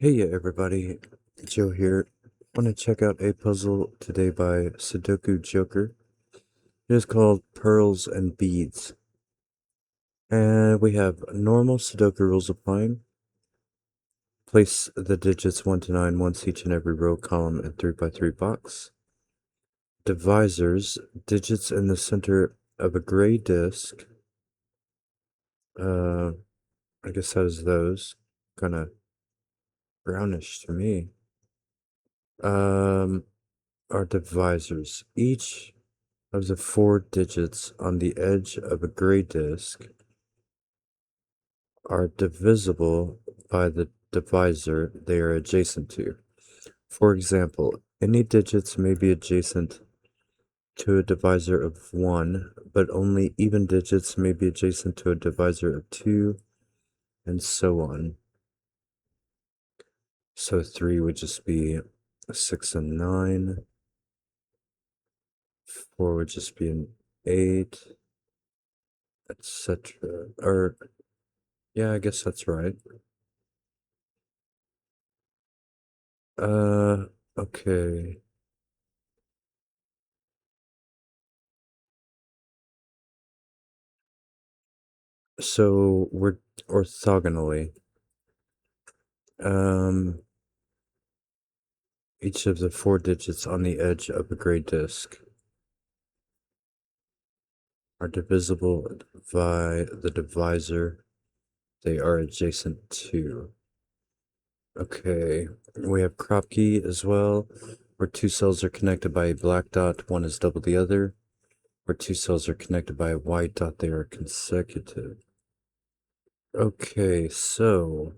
Hey everybody, Joe here. Want to check out a puzzle today by Sudoku Joker. It is called Pearls and Beads. And we have normal Sudoku rules applying. Place the digits 1 to 9 once each in every row, column, and 3 by 3 box. Divisors, digits in the center of a gray disc. Uh, I guess that is those. Kind of brownish to me. Um, are divisors. Each of the 4 digits on the edge of a gray disk are divisible by the divisor they are adjacent to. For example, any digits may be adjacent to a divisor of 1, but only even digits may be adjacent to a divisor of 2, and so on. So 3 would just be 6 and 9, 4 would just be an 8, etc. Or, yeah, I guess that's right. Uh, okay. So we're orthogonally. Um, each of the 4 digits on the edge of a gray disk are divisible by the divisor they are adjacent to. Okay, we have crop key as well, where 2 cells are connected by a black dot, one is double the other. Where 2 cells are connected by a white dot, they are consecutive. Okay, so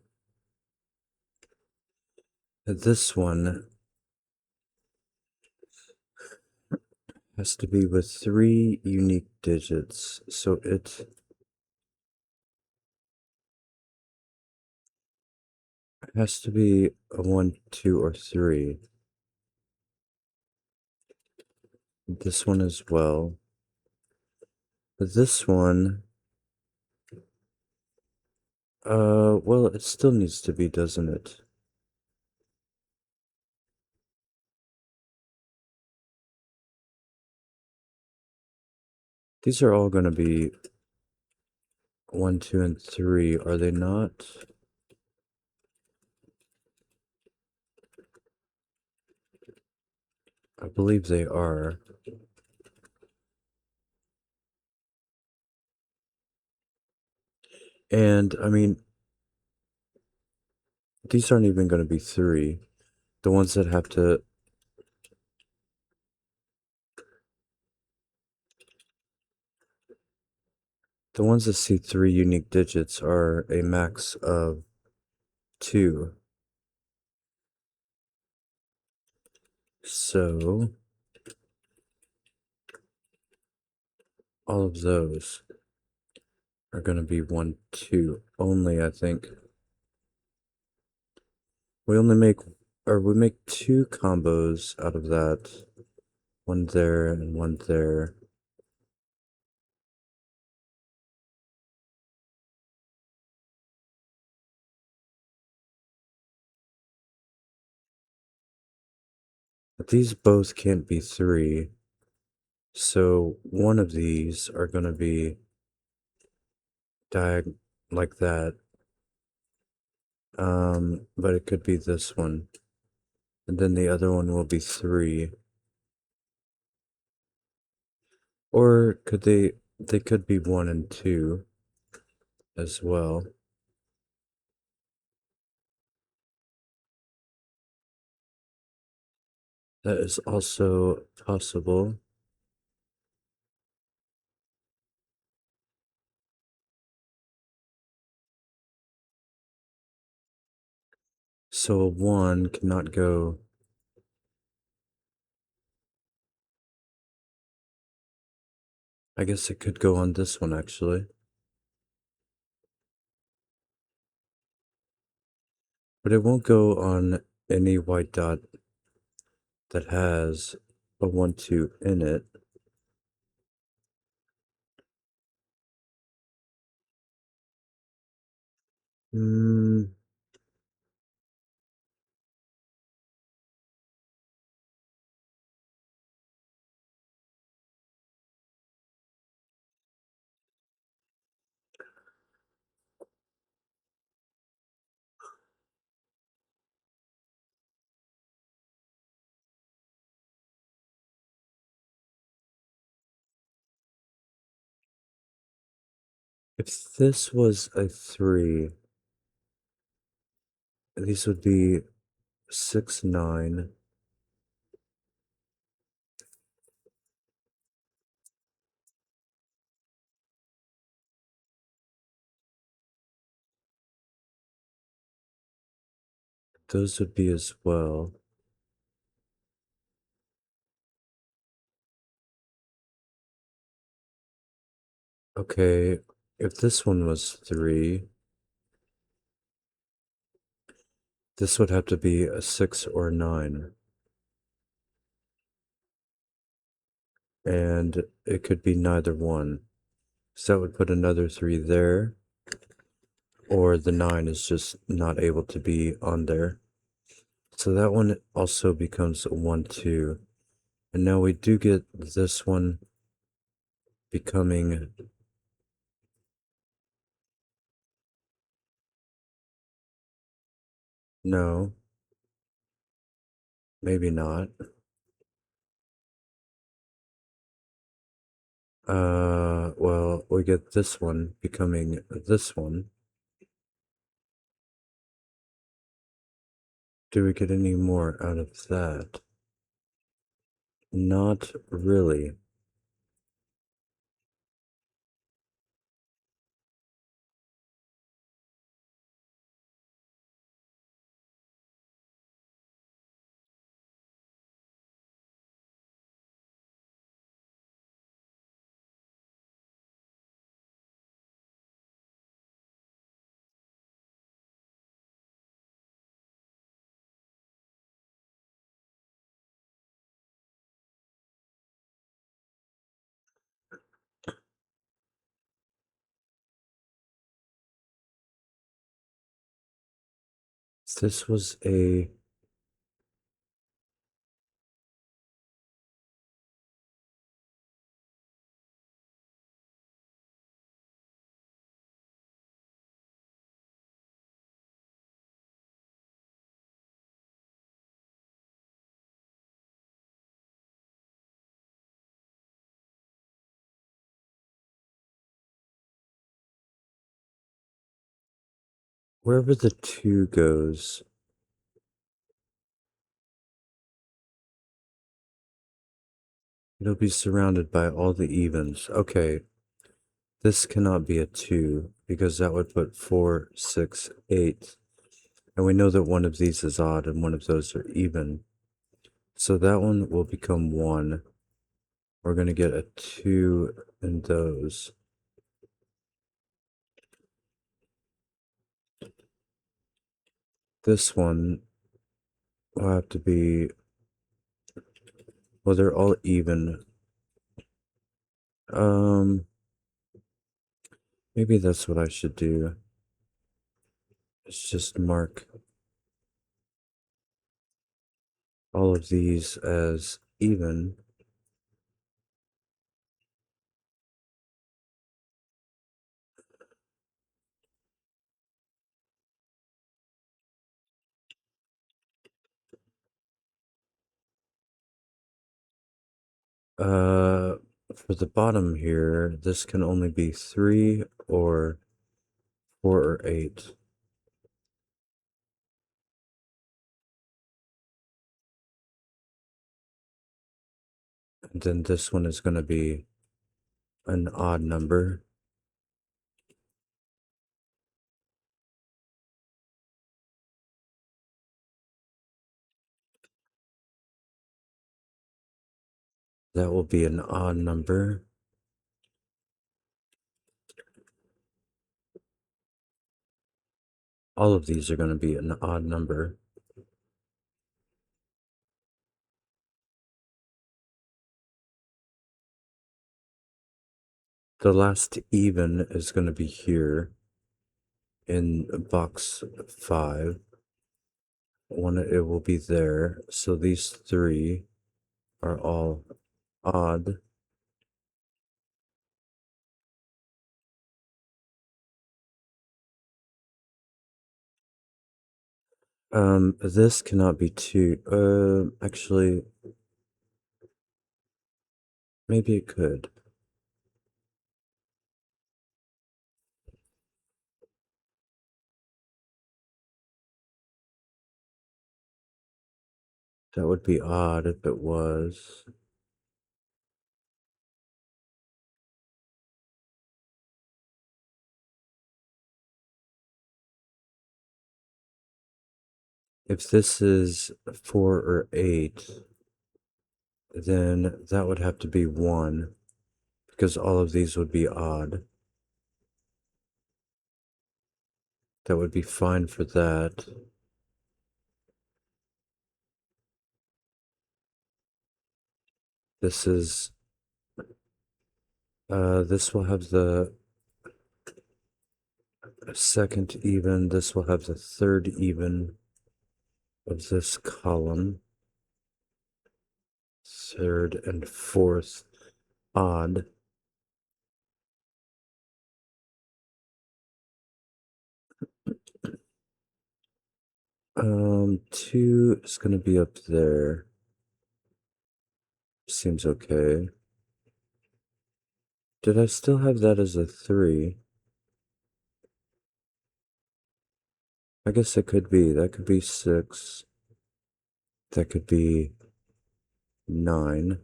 this one has to be with 3 unique digits, so it has to be a 1, 2, or 3. This one as well. But this one, well, it still needs to be, doesn't it? These are all going to be 1, 2, and 3, are they not? I believe they are. And, I mean, these aren't even going to be 3. The ones that have to... The ones that see 3 unique digits are a max of 2. So, all of those are going to be 1, 2 only, I think. We only make, or we make 2 combos out of that. One there and one there. But these both can't be 3. So one of these are going to be like that. But it could be this one. And then the other one will be 3. Or could they could be 1 and 2 as well. That is also possible. So a 1 cannot go. I guess it could go on this one actually. But it won't go on any white dot that has a 1, 2 in it. Hmm. If this was a 3, these would be 6, 9. Those would be as well. Okay, if this one was 3, this would have to be a 6 or 9. And it could be neither one. So that would put another 3 there, or the 9 is just not able to be on there. So that one also becomes a 1, 2. And now we do get this one becoming, no, maybe not. Well, we get this one becoming this one. Do we get any more out of that? Not really. This was a, wherever the 2 goes, it'll be surrounded by all the evens. Okay, this cannot be a 2 because that would put 4, 6, 8. And we know that one of these is odd and one of those are even. So that one will become 1. We're going to get a 2 in those. This one will have to be, well, they're all even. Maybe that's what I should do. It's just mark all of these as even. Uh, for the bottom here, this can only be 3 or 4 or 8. And then this one is going to be an odd number. That will be an odd number. All of these are going to be an odd number. The last even is going to be here in box 5. One, it will be there. So these 3 are all odd. This cannot be 2. Actually, maybe it could. That would be odd if it was. If this is 4 or 8, then that would have to be 1, because all of these would be odd. That would be fine for that. This is, this will have the second even, this will have the third even of this column, third and fourth odd. Two is gonna be up there. Seems okay. Did I still have that as a 3? I guess it could be. That could be 6. That could be 9.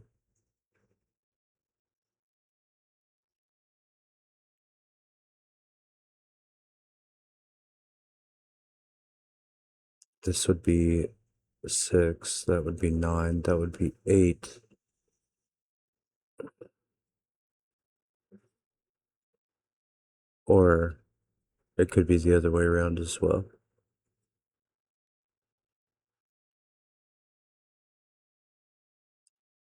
This would be 6. That would be 9. That would be 8. Or it could be the other way around as well.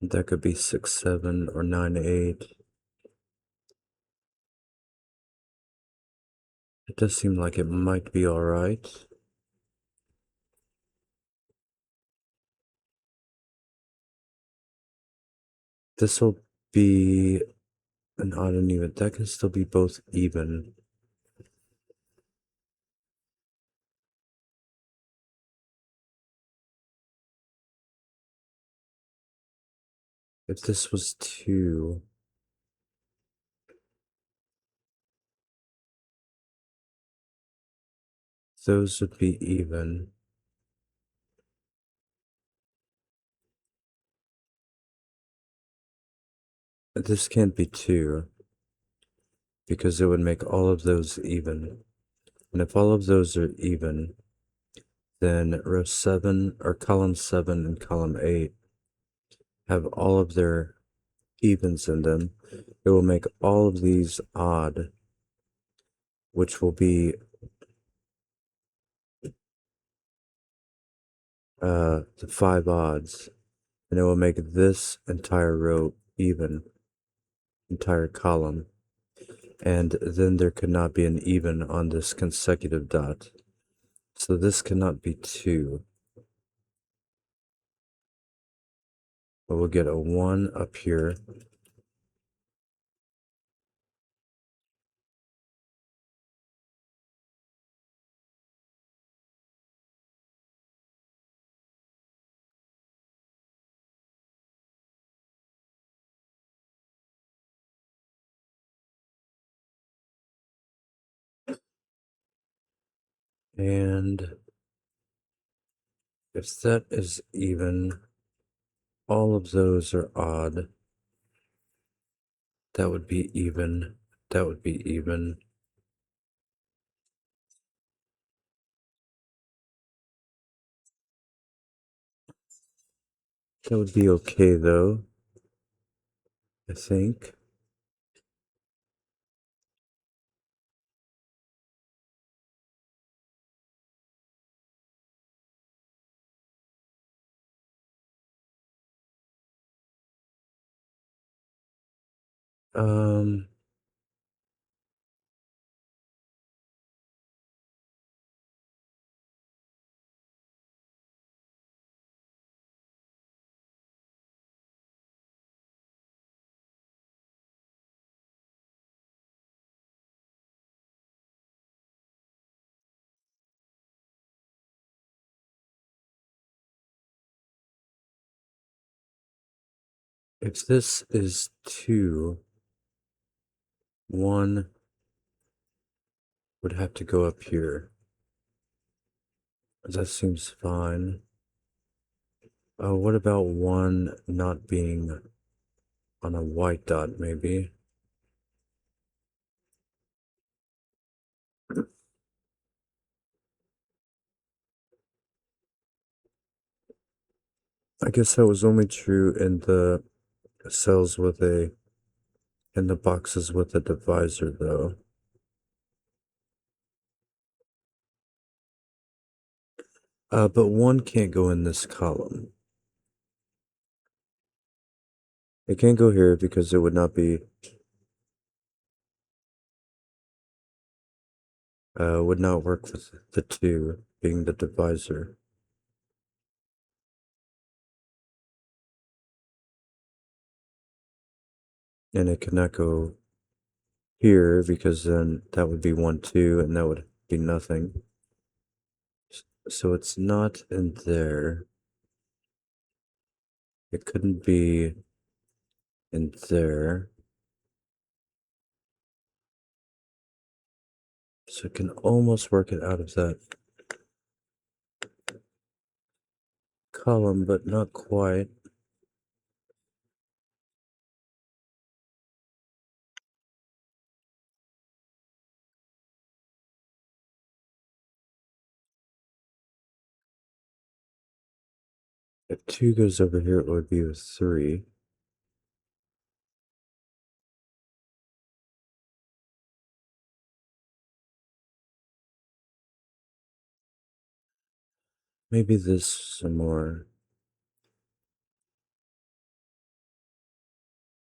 That could be 6, 7, or 9, 8. It does seem like it might be alright. This will be an odd and even. That can still be both even. If this was 2, those would be even. This can't be 2, because it would make all of those even. And if all of those are even, then row 7 or column 7 and column 8 have all of their evens in them. It will make all of these odd, which will be the 5 odds. And it will make this entire row even, entire column. And then there could not be an even on this consecutive dot. So this cannot be 2. But we'll get a 1 up here. And if that is even, all of those are odd. That would be even. That would be even. That would be okay though, I think. Um, if this is 2, 1 would have to go up here. That seems fine. Oh, what about one not being on a white dot, maybe? I guess that was only true in the cells with in the boxes with a divisor, though. But one can't go in this column. It can't go here because it would not be, would not work with the two being the divisor. And it cannot go here because then that would be 1, 2, and that would be nothing. So it's not in there. It couldn't be in there. So it can almost work it out of that column, but not quite. If 2 goes over here, it would be a 3. Maybe this some more.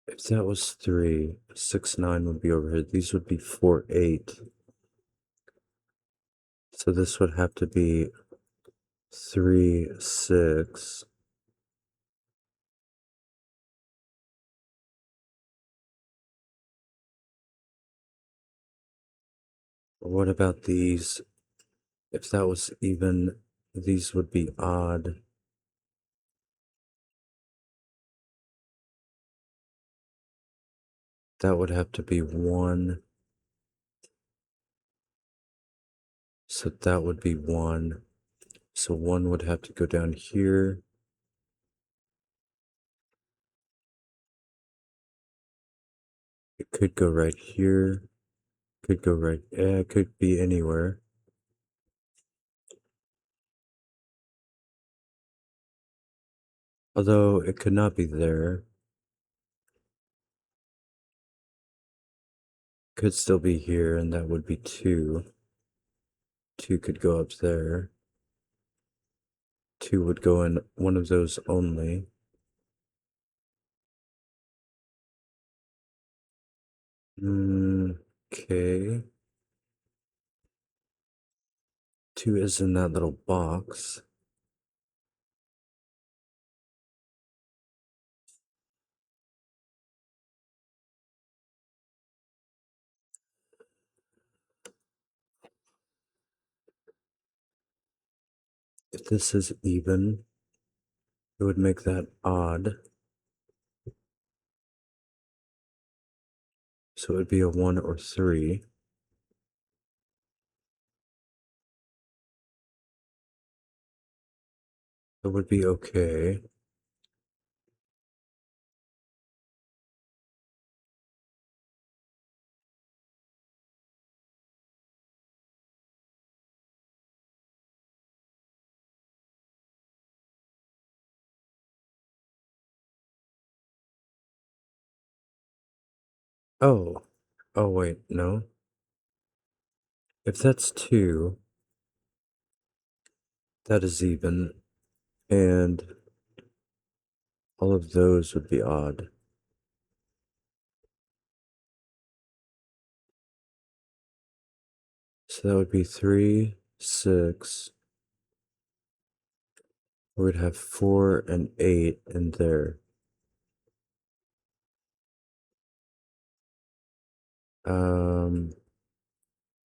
If that was 3, 6, 9 would be over here. These would be 4, 8. So this would have to be 3, 6. What about these? If that was even, these would be odd. That would have to be 1. So that would be 1. So 1 would have to go down here. It could go right here. Could go right, yeah, it could be anywhere. Although it could not be there. Could still be here, and that would be 2. 2 could go up there. 2 would go in one of those only. Okay. 2 is in that little box. If this is even, it would make that odd. So it would be a 1 or 3. It would be okay. Oh. Oh, wait, no. If that's 2, that is even. And all of those would be odd. So that would be 3, 6. We'd have 4 and 8 in there.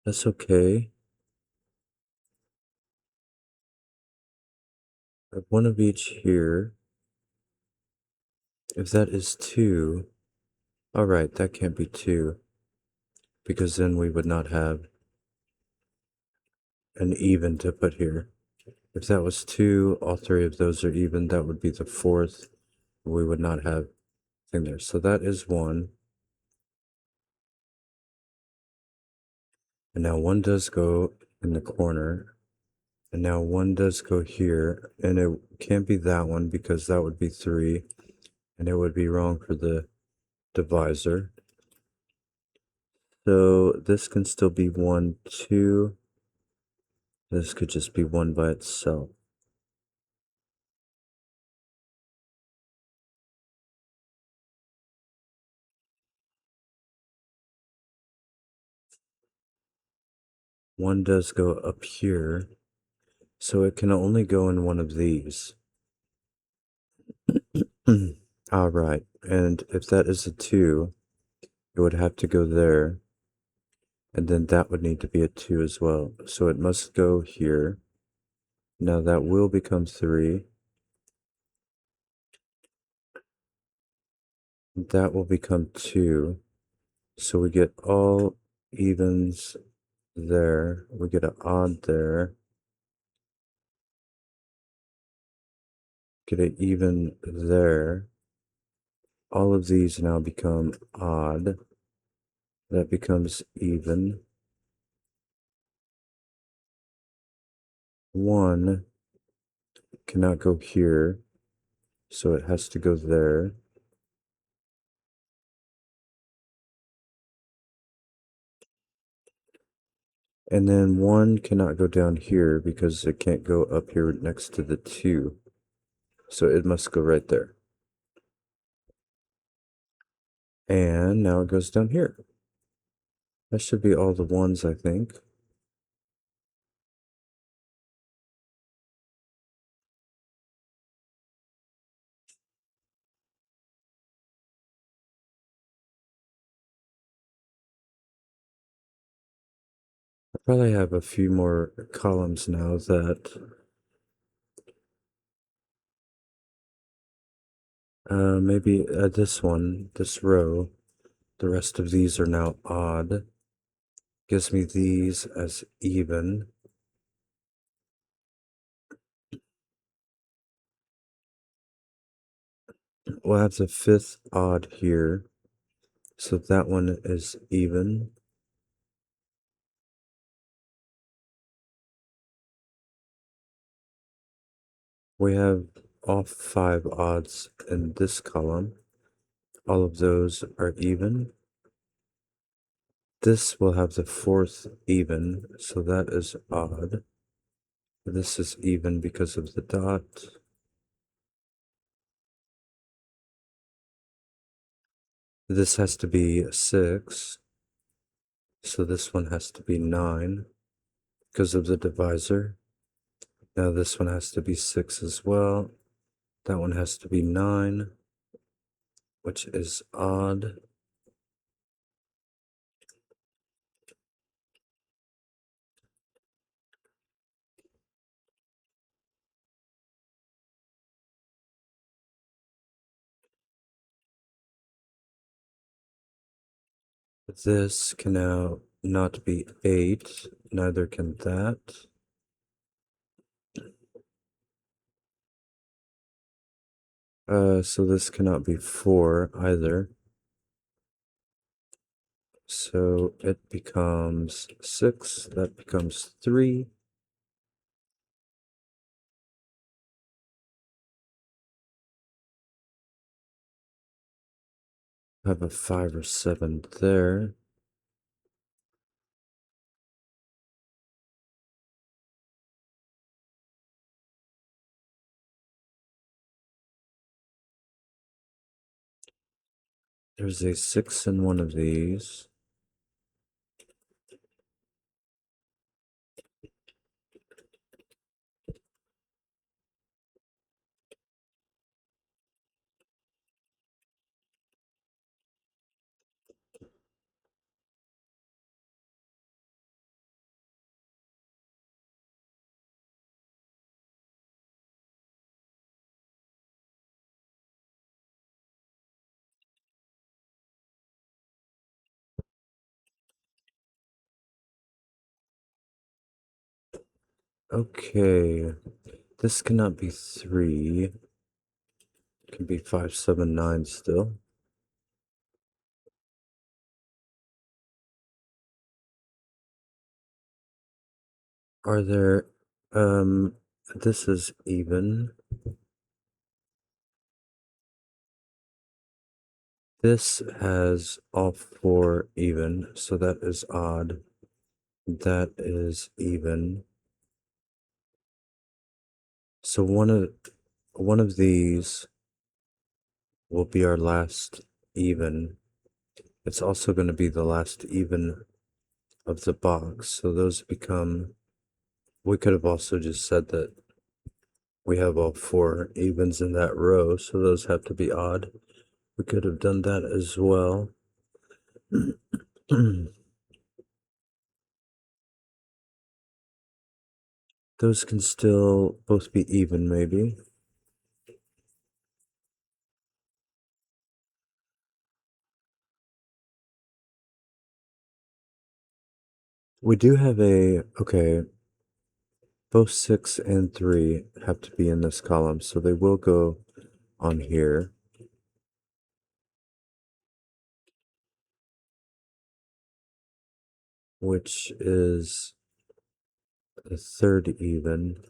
That's okay. I have 1 of each here. If that is 2, alright, that can't be 2. Because then we would not have an even to put here. If that was 2, all 3 of those are even. That would be the 4th. We would not have thing there. So that is 1. And now 1 does go in the corner. And now 1 does go here. And it can't be that one because that would be 3. And it would be wrong for the divisor. So this can still be 1, 2. This could just be 1 by itself. One does go up here, so it can only go in one of these. All right, and if that is a 2, it would have to go there, and then that would need to be a 2 as well. So it must go here. Now that will become 3. That will become 2. So we get all evens there. We get an odd there. Get an even there. All of these now become odd. That becomes even. 1 cannot go here, so it has to go there. And then 1 cannot go down here because it can't go up here next to the 2. So it must go right there. And now it goes down here. That should be all the 1s, I think. I probably have a few more columns now that maybe this one, this row, the rest of these are now odd. Gives me these as even. We'll have the 5th odd here. So that one is even. We have all 5 odds in this column. All of those are even. This will have the 4th even, so that is odd. This is even because of the dot. This has to be 6. So this one has to be 9 because of the divisor. Now this one has to be 6 as well. That one has to be 9, which is odd. This can now not be 8, neither can that. So this cannot be 4 either. So it becomes 6, that becomes 3. Have a 5 or 7 there. There's a 6 in one of these. Okay, this cannot be 3. It can be 5, 7, 9 still. Are there, um, this is even. This has all 4 even, so that is odd. That is even. So one of these will be our last even. It's also going to be the last even of the box. So those become, we could have also just said that we have all 4 evens in that row, so those have to be odd. We could have done that as well. Those can still both be even, maybe. We do have okay, both 6 and 3 have to be in this column, so they will go on here. Which is the third even.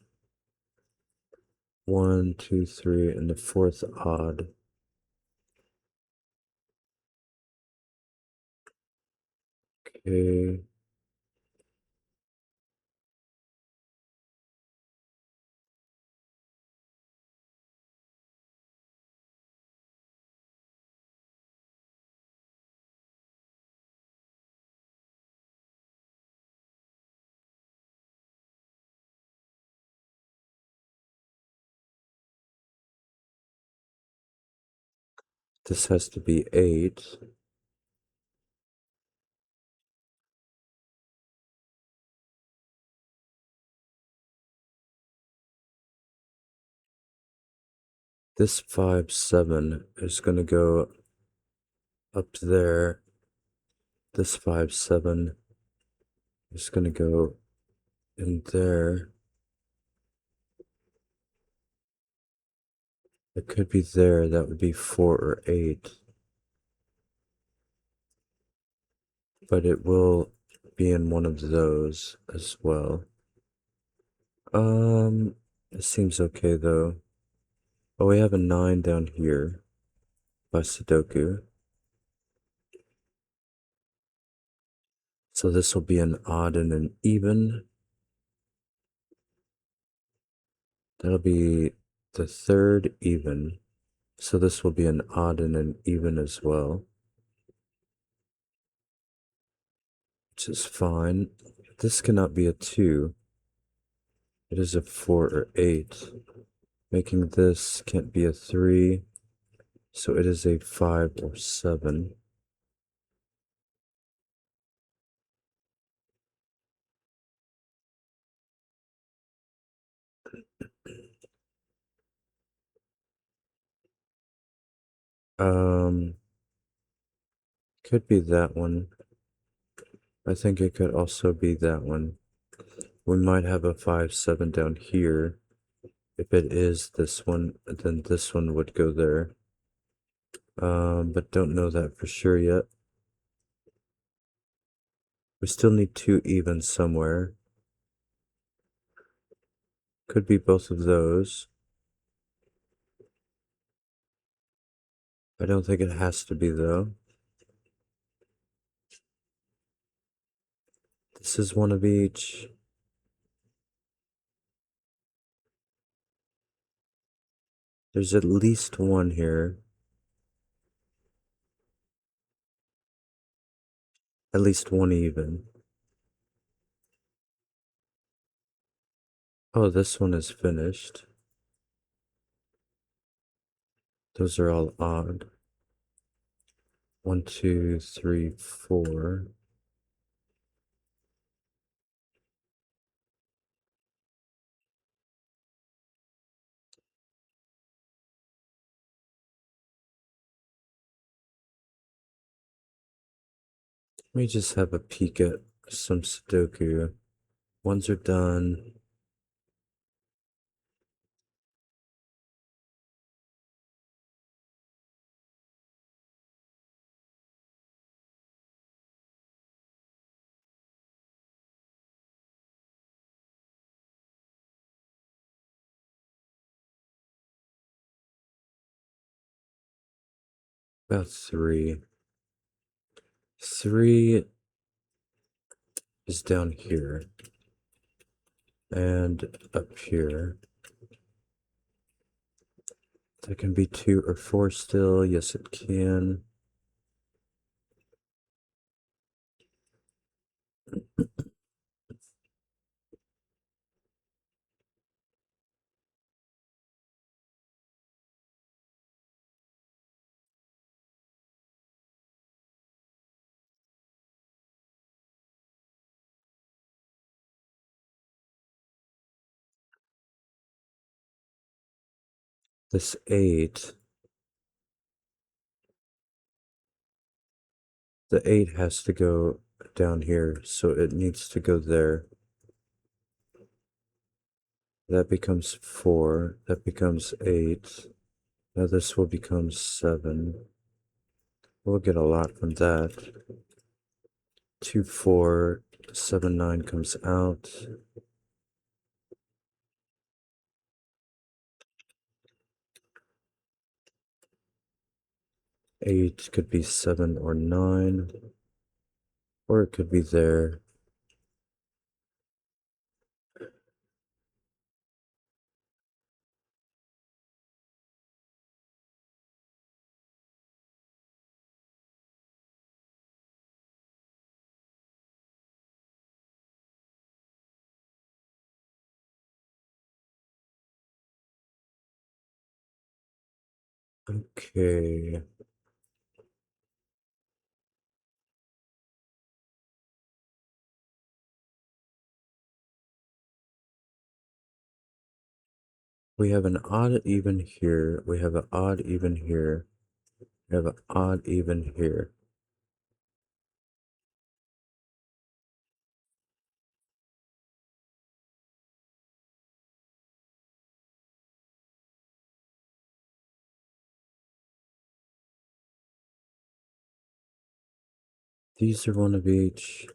1, 2, 3, and the fourth odd. Okay. This has to be 8. This 5, 7 is going to go up there. This 5, 7 is going to go in there. It could be there. That would be 4 or 8. But it will be in one of those as well. It seems okay though. Oh, we have a 9 down here by Sudoku. So this will be an odd and an even. That'll be the third even. So this will be an odd and an even as well, which is fine. This cannot be a 2. It is a 4 or 8. Making this can't be a 3. So it is a 5 or 7. Um, could be that one. I think it could also be that one. We might have a 5, 7 down here. If it is this one, then this one would go there. But don't know that for sure yet. We still need 2 evens somewhere. Could be both of those. I don't think it has to be though. This is one of each. There's at least one here. At least one even. Oh, this one is finished. Those are all odd. 1, 2, 3, 4. Let me just have a peek at some Sudoku. Ones are done. About 3. 3 is down here. And up here. That can be 2 or 4 still. Yes, it can. This 8. The 8 has to go down here, so it needs to go there. That becomes 4. That becomes 8. Now this will become 7. We'll get a lot from that. 2, 4, 7, 9 comes out. Eight could be 7 or 9. Or it could be there. Okay. We have an odd even here. We have an odd even here. We have an odd even here. These are one of each.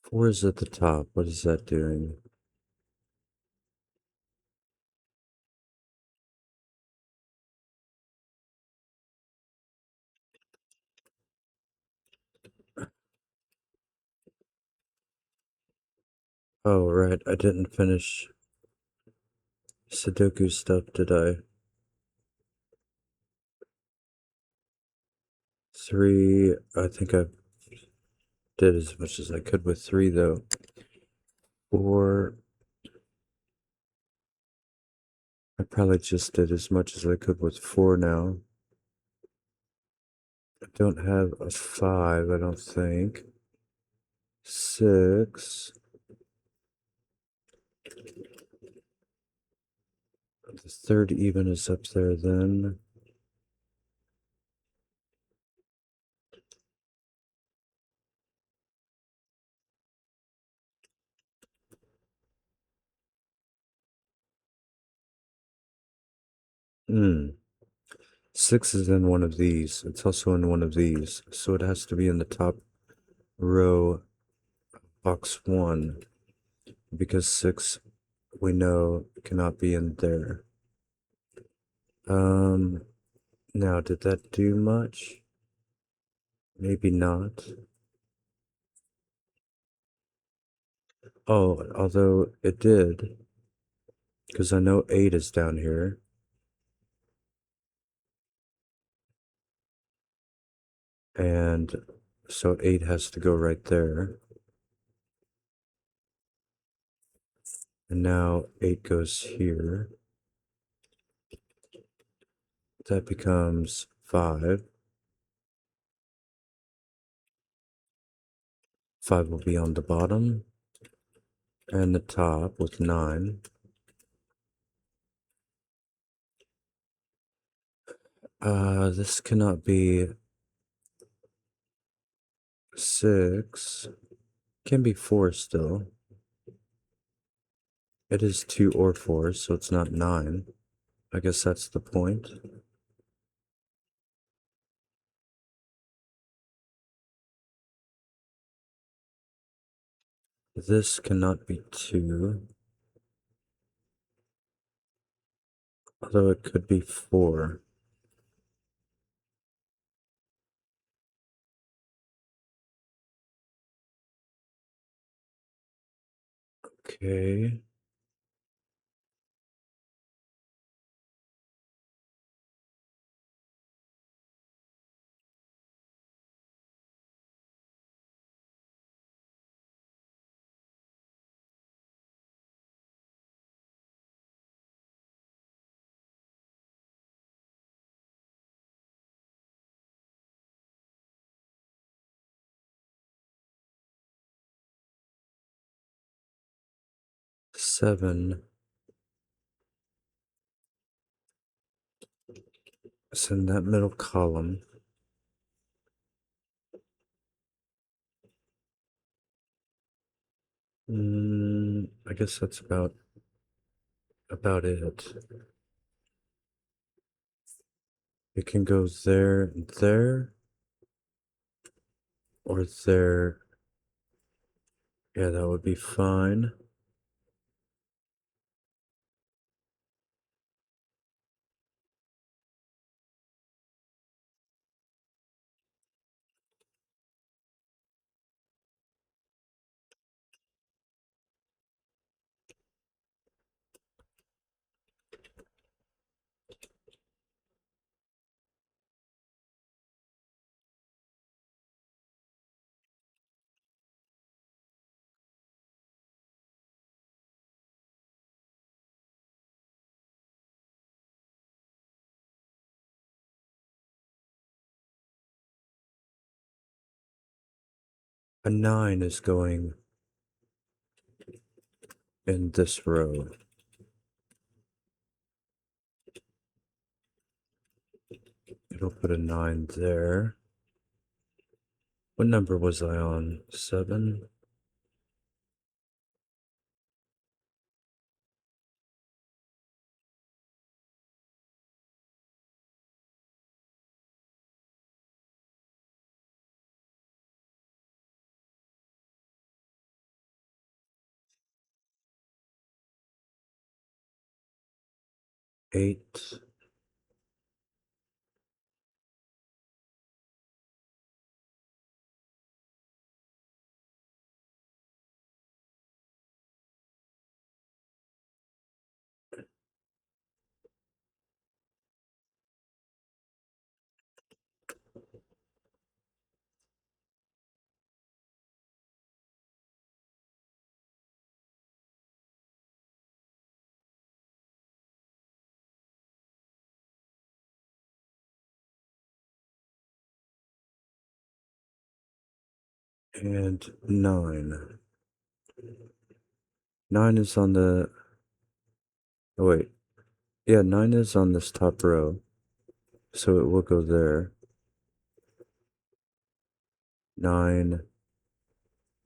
Four is at the top. What is that doing? Oh, right. I didn't finish Sudoku stuff, did I? 3. I think I did as much as I could with 3, though. 4. I probably just did as much as I could with 4 now. I don't have a 5, I don't think. 6. The third even is up there then. Hmm. 6 is in one of these. It's also in one of these. So it has to be in the top row, box 1. Because 6, we know, cannot be in there. Now, did that do much? Maybe not. Oh, although it did. Because I know 8 is down here. And so 8 has to go right there. And now 8 goes here. That becomes 5. 5 will be on the bottom. And the top with 9. This cannot be 6. Can be 4 still. It is 2 or 4, so it's not 9. I guess that's the point. This cannot be 2, although it could be 4. Okay. Seven is in that middle column. I guess that's about it. It can go there, there, or there. Yeah, that would be fine. A 9 is going in this row. It'll put a 9 there. What number was I on? 7? 8. And 9. 9 is on the... Oh, wait. Yeah, 9 is on this top row. So it will go there. 9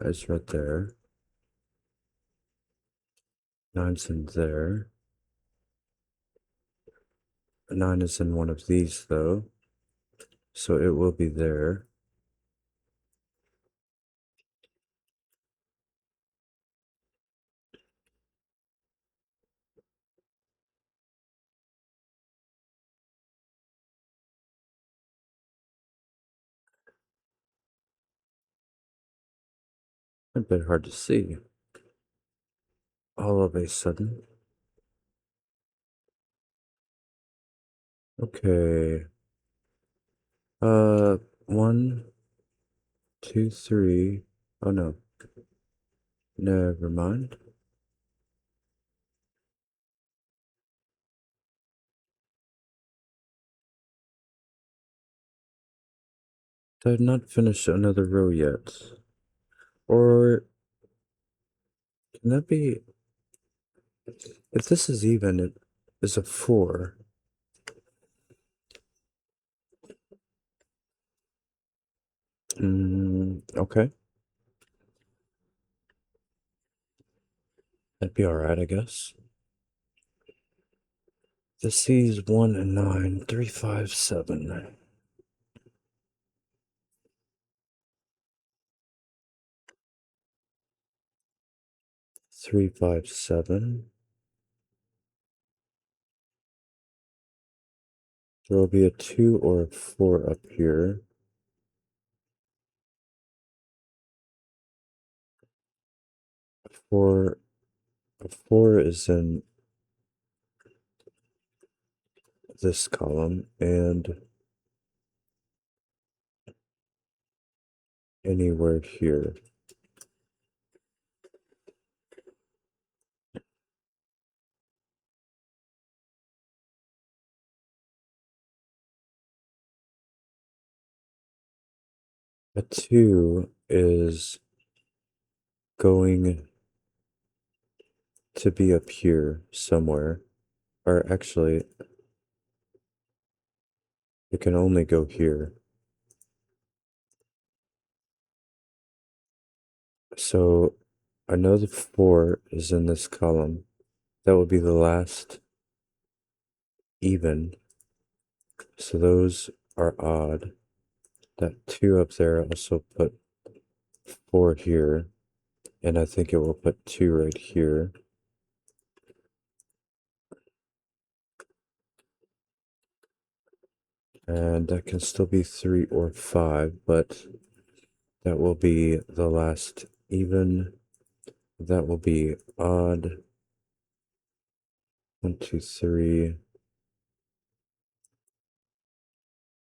is right there. 9's in there. 9 is in one of these, though. So it will be there. A bit hard to see. All of a sudden. Okay. 1, 2, 3. Oh no. Never mind. I have not finished another row yet. Or can that be... If this is even, it is a 4. Okay. That'd be alright, I guess. This sees 1 and 9, 3, 5, 7. 3, 5, 7. There will be a 2 or a 4 up here. A 4 is in this column, and anywhere here. A 2 is going to be up here somewhere. Or actually, it can only go here. So I know the 4 is in this column. That will be the last even. So those are odd. That 2 up there also put 4 here. And I think it will put 2 right here. And that can still be 3 or 5, but that will be the last even. That will be odd. 1, 2, 3.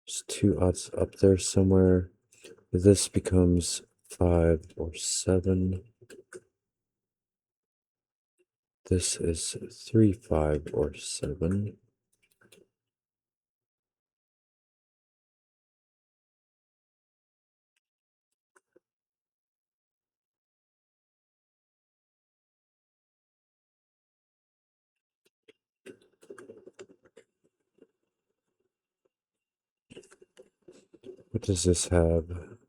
There's 2 odds up there somewhere. This becomes 5 or 7. This is 3, 5, or 7. What does this have?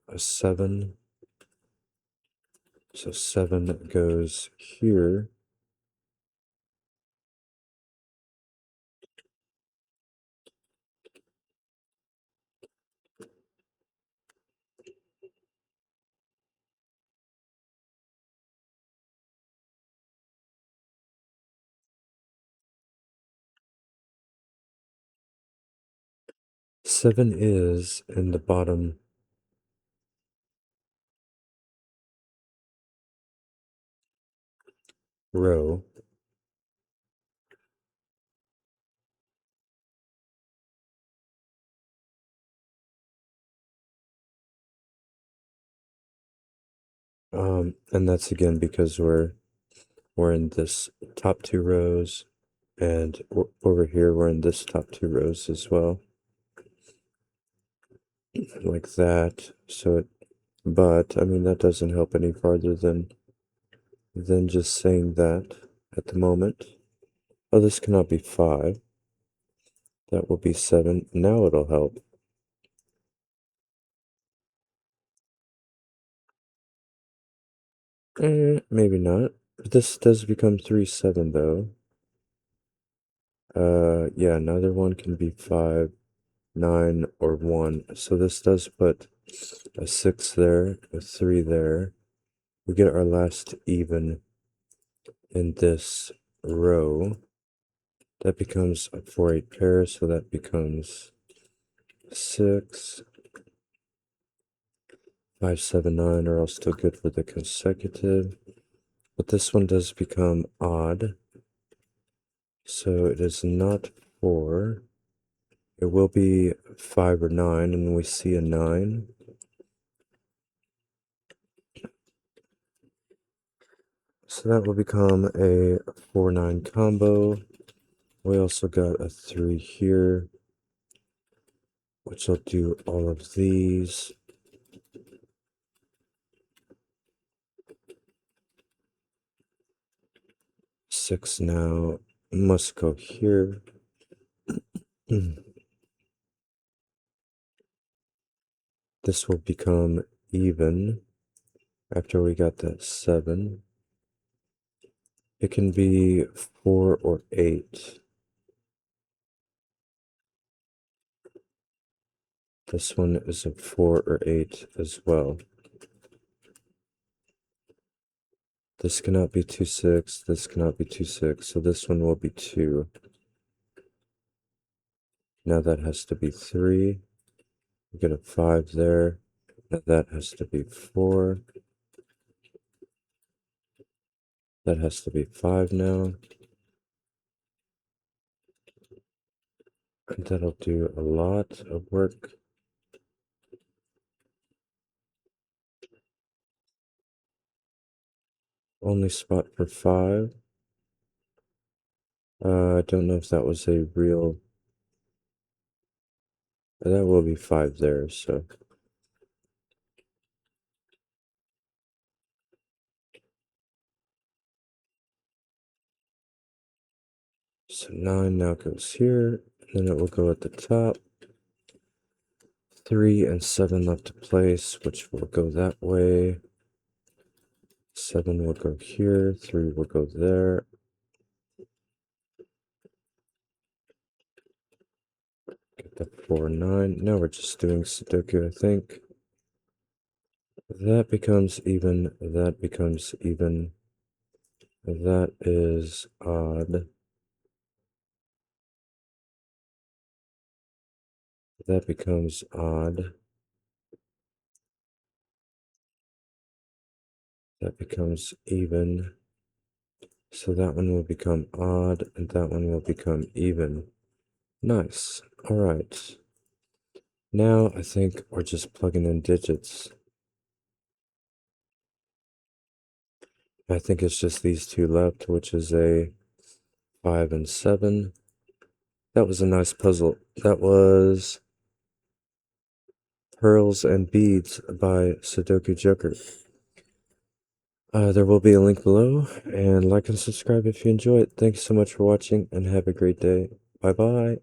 A 7. So 7 goes here. Seven is in the bottom row. And that's again because we're in this top 2 rows, and over here we're in this top 2 rows as well, like that. So but I mean that doesn't help any farther than just saying that at the moment. Oh, this cannot be 5. That will be 7. Now it'll help. Maybe not. This does become 3, 7 though. Yeah, neither one can be 5, 9, or 1. So this does put a 6 there, a 3 there. We get our last even in this row. That becomes a 4, 8 pair, so that becomes 6. 5, 7, 9 are all still good for the consecutive. But this one does become odd. So it is not 4. It will be 5 or 9, and we see a 9. So that will become a 4-9 combo. We also got a 3 here, which will do all of these. Six now must go here. This will become even after we got that 7. It can be 4 or 8. This one is a 4 or 8 as well. This cannot be 2, 6. This cannot be 2, 6. So this one will be 2. Now that has to be 3. We get a 5 there. Now that has to be 4. That has to be 5 now. And that'll do a lot of work. Only spot for 5. I don't know if that was a real... That will be 5 there, so... So 9 now goes here, and then it will go at the top. 3 and 7 left to place, which will go that way. 7 will go here, 3 will go there. Get the 4, 9. Now we're just doing Sudoku, I think. That becomes even, that becomes even. That is odd. That becomes odd. That becomes even. So that one will become odd, and that one will become even. Nice. All right. Now I think we're just plugging in digits. I think it's just these two left, which is a 5 and 7. That was a nice puzzle. That was Pearls and Beads by Sudoku Joker. There will be a link below, and like and subscribe if you enjoy it. Thanks so much for watching, and have a great day. Bye-bye.